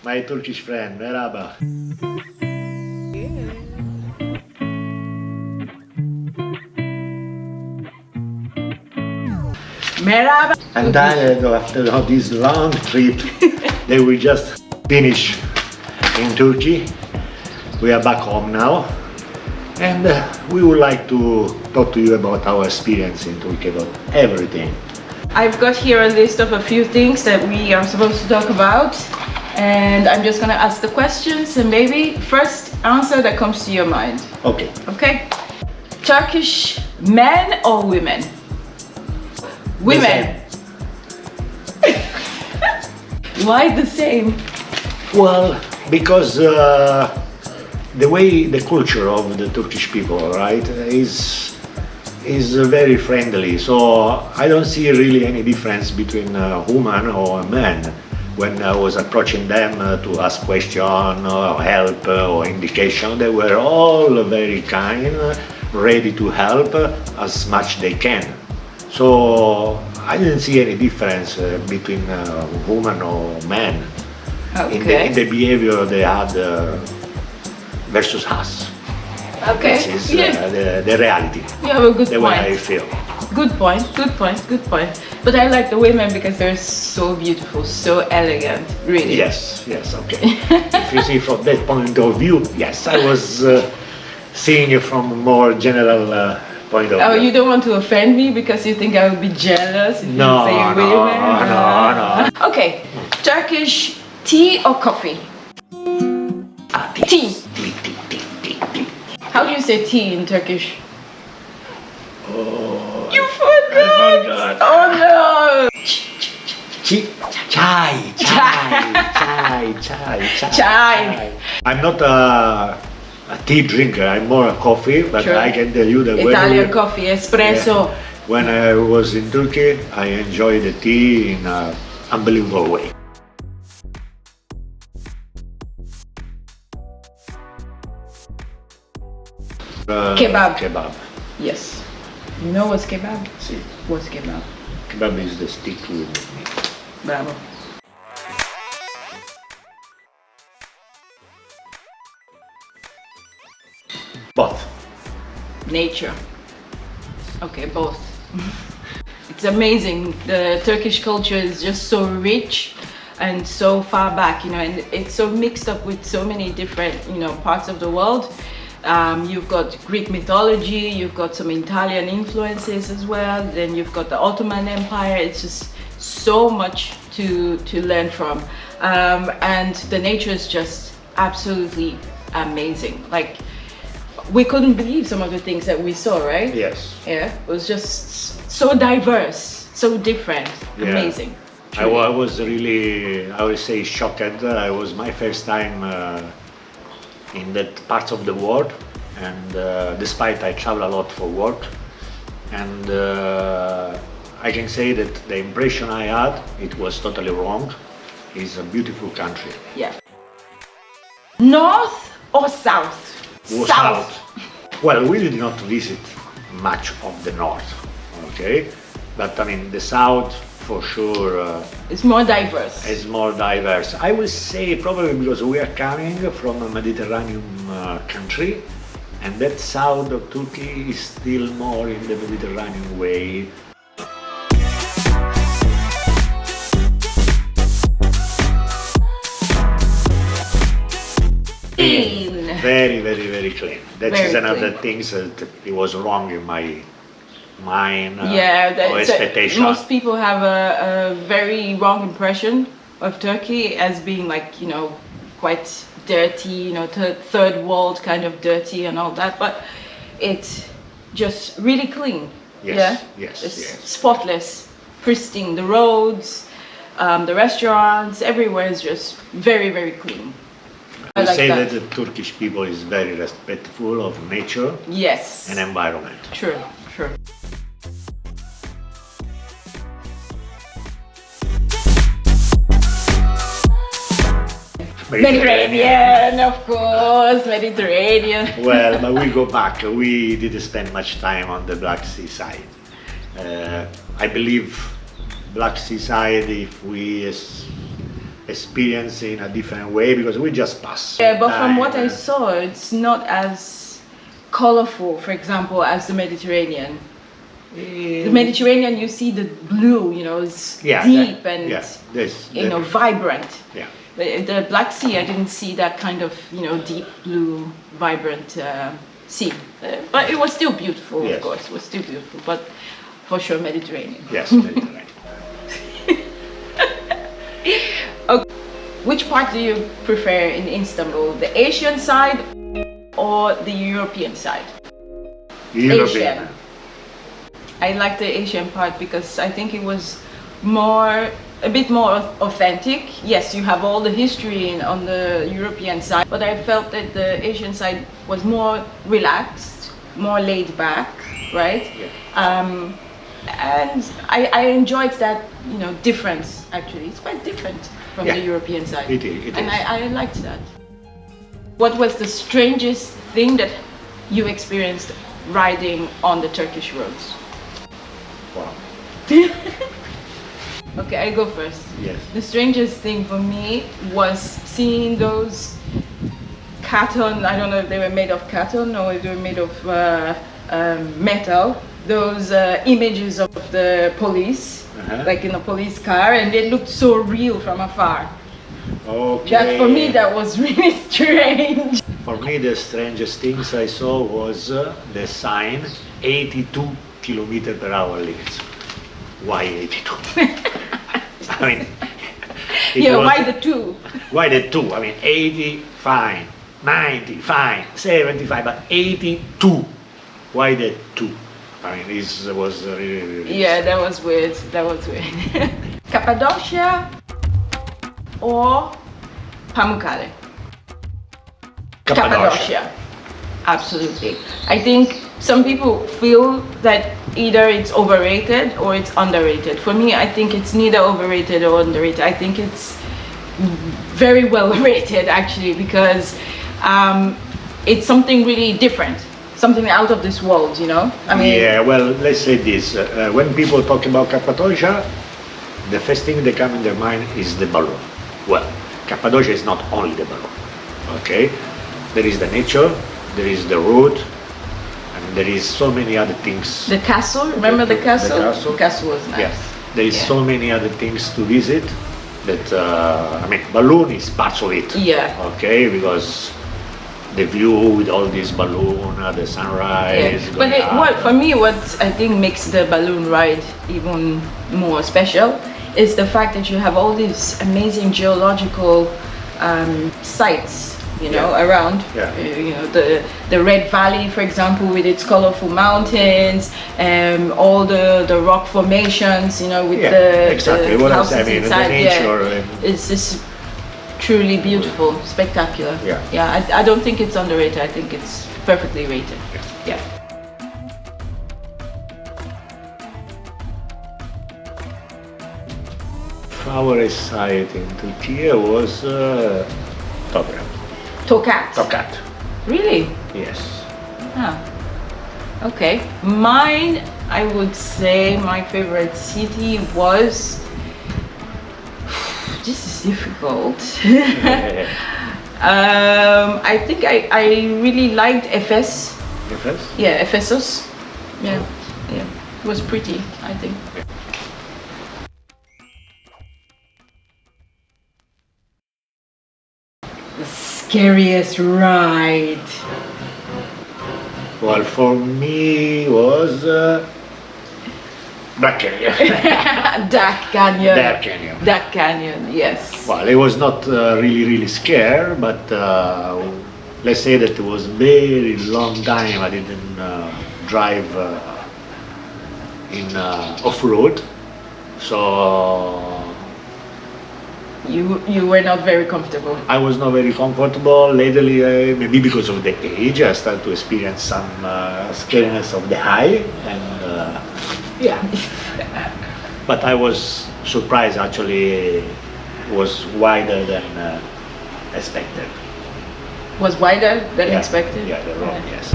My Turkish friend, merhaba. Merhaba. And tired after this long trip that we just finished in Turkey. We are back home now. And we would like to talk to you about our experience in Turkey, about everything. I've got here a list of a few things that we are supposed to talk about, and I'm just gonna ask the questions and maybe first answer that comes to your mind. Okay. Okay? Turkish men or women? Women. Why the same? Well, because the way the culture of the Turkish people, right, is very friendly. So I don't see really any difference between a woman or a man when I was approaching them to ask question or help or indication. They were all very kind, ready to help as much they can. So I didn't see any difference between woman or man in the behavior they had versus us. Okay. This is the reality. You have a good the point. way I feel. Good point, good point, good point. But I like the women because they're so beautiful, so elegant, really. Yes, okay. If you see from that point of view, yes, I was seeing it from a more general point of view. Oh, you don't want to offend me because you think I would be jealous if No, you say no, women? no. Okay, Turkish tea or coffee? Tea. Tea. How do you say tea in Turkish? Oh, You forgot! I forgot. Oh no! Chai. I'm not a tea drinker, I'm more a coffee, but Sure. I can tell you that Italian coffee, espresso. when I was in Turkey, I enjoyed the tea in an unbelievable way. Kebab. Yes. You know what's kebab? See, What's kebab? kebab is the stick with meat. Bravo. Both. Nature. Okay, both. It's amazing. The Turkish culture is just so rich and so far back, and it's so mixed up with so many different, parts of the world. You've got Greek mythology, you've got some Italian influences as well, then you've got the Ottoman Empire. It's just so much to learn from. And the nature is just absolutely amazing. Like, we couldn't believe some of the things that we saw, right? Yes. Yeah, it was just so diverse, so different, amazing. I was really, I would say, shocked. It was my first time in that part of the world, and despite I travel a lot for work, and I can say that the impression I had, it was totally wrong. It's a beautiful country. Yeah. North or south? South. Well, we did not visit much of the north, okay? But I mean, the south for sure It's more diverse. is more diverse. I will say probably because we are coming from a Mediterranean country, and that south of Turkey is still more in the Mediterranean way. Clean. Very clean. That Very is another clean. thing that it was wrong in my mind or That's expectation. most people have a very wrong impression of Turkey as being like, quite dirty, third world kind of dirty and all that, but it's just really clean. Yes, Yeah? yes, It's yes. spotless, pristine. The roads, the restaurants, everywhere is just very clean. I I like say that. that the Turkish people is very respectful of nature Yes. and environment. True. Mediterranean, of course, Mediterranean. Well, but we go back. We didn't spend much time on the Black Sea side. I believe Black Sea side, if we experience in a different way because we just pass. Yeah, but from what I saw, it's not as colorful, for example, as the Mediterranean. The Mediterranean, you see the blue, you know, it's deep and vibrant. Yeah. The Black Sea, I didn't see that kind of, you know, deep blue, vibrant sea. But it was still beautiful, of course. It was still beautiful, but for sure Mediterranean. Yes, Mediterranean. Okay. Which part do you prefer in Istanbul? The Asian side or the European side? European. Asian. I like the Asian part because I think it was a bit more authentic. Yes, you have all the history on the European side, but I felt that the Asian side was more relaxed, more laid back, right? Yeah. And I enjoyed that, you know, difference. Actually, it's quite different from the European side. It is. And I liked that. What was the strangest thing that you experienced riding on the Turkish roads? Wow. Okay, I go first. Yes. The strangest thing for me was seeing those carton, I don't know if they were made of carton or if they were made of metal, those images of the police, like in a police car, and they looked so real from afar. Okay. That, for me, that was really strange. For me, the strangest things I saw was the sign 82 kilometer per hour limits. Why 82? I mean, why the two? Why the two? I mean, 80, fine, 90, fine, 75, but 82. Why the two? I mean, this was really yeah, that was weird. That was weird. Cappadocia or Pamukkale? Cappadocia. Absolutely. I think some people feel that either it's overrated or it's underrated. For me, I think it's neither overrated or underrated. I think it's very well rated actually, because it's something really different, something out of this world, you know? I mean, yeah, well, let's say this. When people talk about Cappadocia, the first thing that comes in their mind is the balloon. Well, Cappadocia is not only the balloon, okay? There is the nature, there is the road, and there is so many other things. The castle, remember the castle? The castle. The castle was nice. Yeah, there is so many other things to visit that, I mean, balloon is part of it. Yeah. Okay, because the view with all this balloon, the sunrise. Yeah. But for me, what I think makes the balloon ride even more special is the fact that you have all these amazing geological sites, you know, around. Yeah. You know, the Red Valley, for example, with its colorful mountains, all the rock formations, you know, with the houses inside. The nature. It's just truly beautiful, spectacular. Yeah. I don't think it's underrated. I think it's perfectly rated. Yeah. Favorite site in Turkey was Tokat. Tokat. Really? Yes. Ah. Okay. Mine, I would say my favorite city was. This is difficult. I think I really liked Efes. Efes? Yeah, Ephesus. Yeah, yeah. It was pretty, I think. The scariest ride. Well, for me was Black Canyon. Dark Canyon. Dark Canyon. Dark Canyon, yes. Well, it was not really scared, but let's say that it was very long time I didn't drive in off-road, so you were not very comfortable. I was not very comfortable. Lately, maybe because of the age, I started to experience some scariness of the high, and yeah. But I was surprised, actually. It was wider than expected. Was wider than expected? Yeah, the road, yes.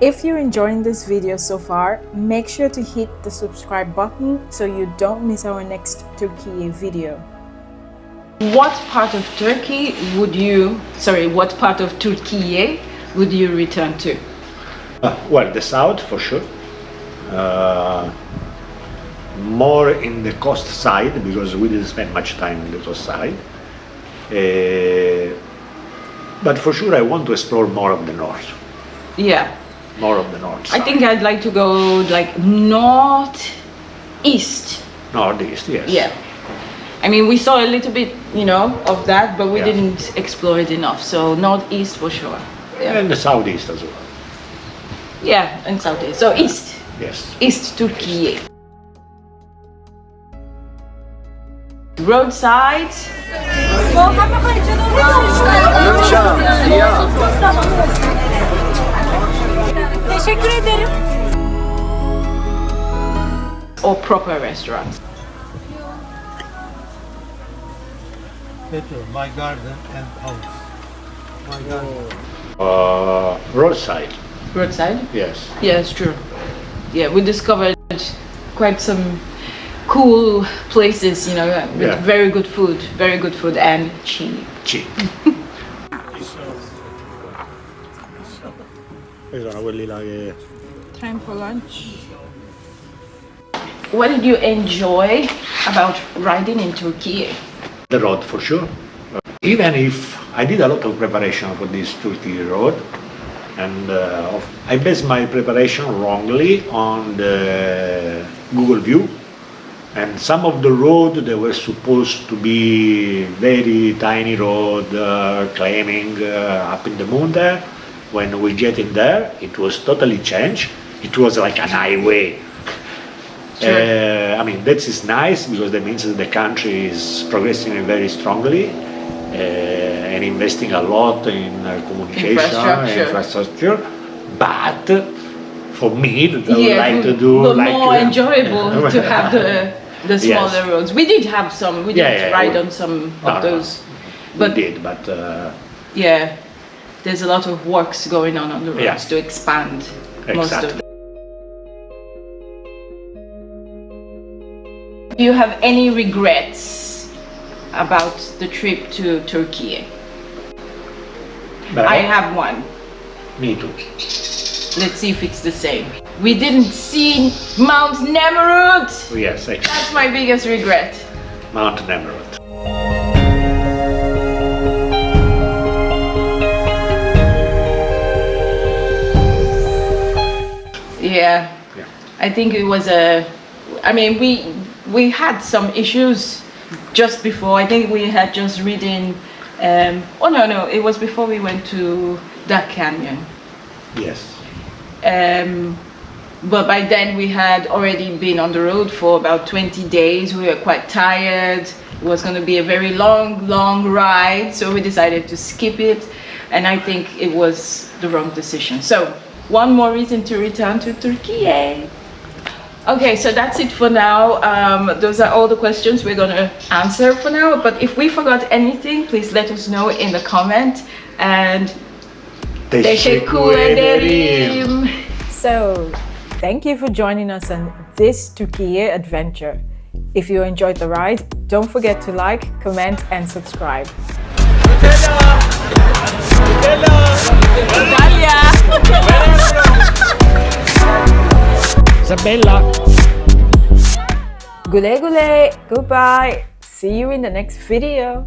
If you're enjoying this video so far, make sure to hit the subscribe button so you don't miss our next Turkiye video. What part of Turkiye would you return to? Well, the south for sure. More in the coast side because we didn't spend much time in the coast side. But for sure, I want to explore more of the north. Yeah. More of the north I side. think I'd like to go like northeast. Northeast, yes. Yeah. I mean, we saw a little bit, of that, but we Yeah. didn't explore it enough. So northeast for sure. Yeah. And the southeast as well. Yeah, and southeast. So east. Yes. East Turkiye. Roadside. Teşekkür ederim. Or proper restaurants. Better, my garden and house. My garden. Roadside, Roadside? yes. Yeah, it's true. Yeah, we discovered quite some cool places, with Yeah. very good food and cheap. Cheap. Sono quelli là che... Time for lunch. What did you enjoy about riding in Turkey? The road for sure. Even if I did a lot of preparation for this Turkey road, and I based my preparation wrongly on the Google View, and some of the road they were supposed to be very tiny road, climbing up in the moon there. When we get in there, it was totally changed. It was like an highway. Sure. I mean, that is nice because that means that the country is progressing very strongly and investing a lot in communication, infrastructure. But for me, that I would like to do but like more enjoyable to have the smaller Yes. roads. We did have some. We did ride on some No, of those. we But did, but yeah, there's a lot of works going on the roads Yeah. to expand most of Exactly. them. Do you have any regrets about the trip to Turkey? but I have one. Me too. Let's see if it's the same. We didn't see Mount Nemrut. Yes, That's my biggest regret. Mount Nemrut. Yeah. Yeah. I think it was we had some issues just before. I think we had just ridden. No, it was before we went to Duck Canyon. Yes. But by then we had already been on the road for about 20 days. We were quite tired. It was going to be a very long ride, so we decided to skip it. And I think it was the wrong decision. So one more reason to return to Turkey. Okay, so that's it for now. Those are all the questions we're going to answer for now. But if we forgot anything, please let us know in the comment. And teşekkür ederim. So, thank you for joining us on this Turkiye adventure. If you enjoyed the ride, don't forget to like, comment and subscribe. Isabella. Güle güle, goodbye. See you in the next video.